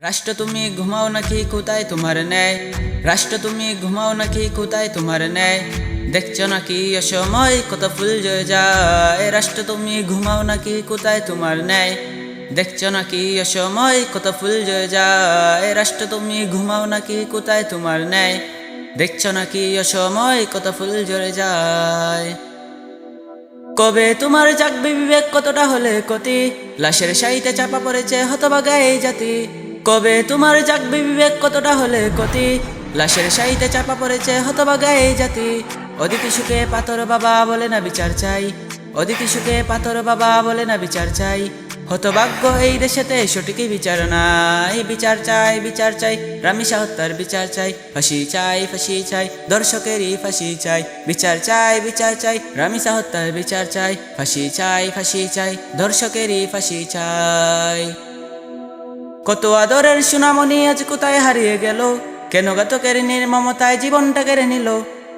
রাষ্ট্র তুমি ঘুমাও নাকি কোথায় তোমার ন্যায়? রাষ্ট্র তুমি ঘুমাও নাকি কোথায় তোমার ন্যায়? দেখছো নাকি অসময় কত ফুল জয়ে যায়? রাষ্ট্র তুমি ঘুমাও নাকি কোথায় তোমার ন্যায়? দেখছো নাকি অসময় কত ফুল জয়ে যায়? রাষ্ট্র তুমি ঘুমাও নাকি কোথায় তোমার ন্যায়? দেখছো নাকি অসময় কত ফুল ঝরে যায়? কবে তোমার জাগবে বিবেক, কতটা হলে ক্ষতি? লাশের শাইতে চাপা পড়েছে হতভাগা এই জাতি। কবে তোমার জাগবে বিবেক, কতটা হলে ক্ষতি? লাশের শাইতে চাপা পড়েছে হতভাগা এই জাতি। অদিতি সুখে পাথর বাবা বলে না বিচার চাই। অদিতি সুখে পাথর বাবা বলে না বিচার চাই। হতভাগ্য এই দেশেতে সঠিকই বিচার নাই। বিচার চাই, বিচার চাই, রামিসা হত্যার বিচার চাই। ফাঁসি চাই, ফাঁসি চাই, দর্শকেরই ফাঁসি চাই। বিচার চাই, বিচার চাই, রামিসা হত্যার বিচার চাই। ফাঁসি চাই, ফাঁসি চাই, দর্শকেরই ফাঁসি চাই। কত আদরের সোনামণি আজ কোথায় হারিয়ে গেল? কেন ঘাতকের নির্মমতায় জীবনটা কেড়ে নিল?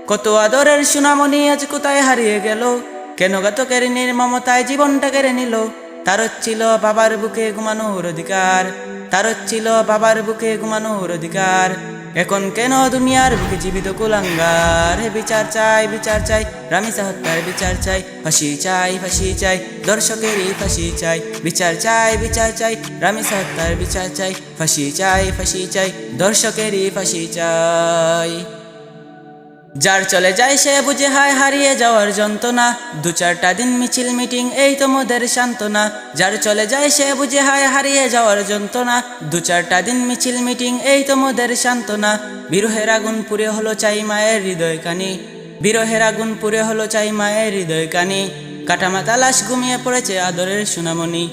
কত আদরের সোনামণি আজ কোথায় হারিয়ে গেল? কেন ঘাতকের নির্মমতায় জীবনটা কেড়ে নিল? তার ছিল বাবার বুকে ঘুমানোর অধিকার। তার ছিল বাবার বুকে ঘুমানোর অধিকার। এখন কেন দুনিয়ার বুকে জীবিত কুলাঙ্গার? বিচার চাই, বিচার চাই, রামিসা হত্যার বিচার চাই। ফাঁসি চাই, ফাঁসি চাই, দর্শকেরই ফাঁসি চাই। বিচার চাই, বিচার চাই, রামিসা হত্যার বিচার চাই। ফাঁসি চাই, ফাঁসি চাই, দর্শকেরই ফাঁসি চাই। যার চলে যায় সে বুঝে হায় হারিয়ে যাওয়ার যন্ত্রণা। দু চারটা দিন মিছিল মিটিং এই তো মোদের সান্ত্বনা। যার চলে যায় সে বুঝে হায় হারিয়ে যাওয়ার যন্ত্রণা। দু চারটা দিন মিছিল মিটিং এই তো মোদের সান্ত্বনা। বিরহের আগুন পুড়ে হলো চাই মায়ের হৃদয় কানি। বিরহের আগুন পুড়ে হলো চাই মায়ের হৃদয় কানি। কাটামাতা লাশ ঘুমিয়ে পড়েছে আদরের সোনামণি।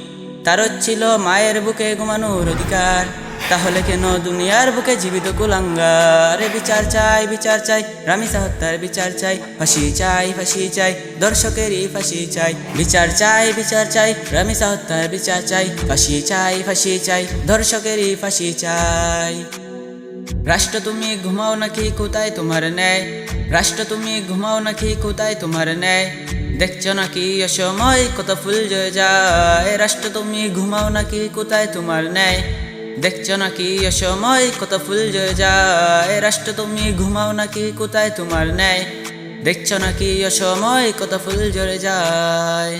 তার ছিল মায়ের বুকে ঘুমানোর অধিকার। তাহলে কেন দুনিয়ার বুকে জীবিত কুলাঙ্গার? বিচার চাই, বিচার চাই, রামিসা হত্যার বিচার চাই। ফাঁসি চাই, ফাঁসি চাই, দর্শকেরই ফাঁসি চাই। বিচার চাই, বিচার চাই, রামিসা হত্যার বিচার চাই। ফাঁসি চাই, ফাঁসি চাই, দর্শকেরই ফাঁসি চাই। রাষ্ট্র তুমি ঘুমাও নাকি কোথায় তোমার ন্যায়? রাষ্ট্র তুমি ঘুমাও নাকি কোথায় তোমার ন্যায়? দেখছো নাকি অসময় কত ফুল জয়ে যায়? রাষ্ট্র তুমি ঘুমাও নাকি কোথায় তোমার ন্যায়? দেখছো নাকি অসময় কত ফুল জয়ে যায়? রাষ্ট্র তুমি ঘুমাও নাকি কোথায় তোমার ন্যায়? দেখছো নাকি অসময় কত ফুল ঝরে যায়?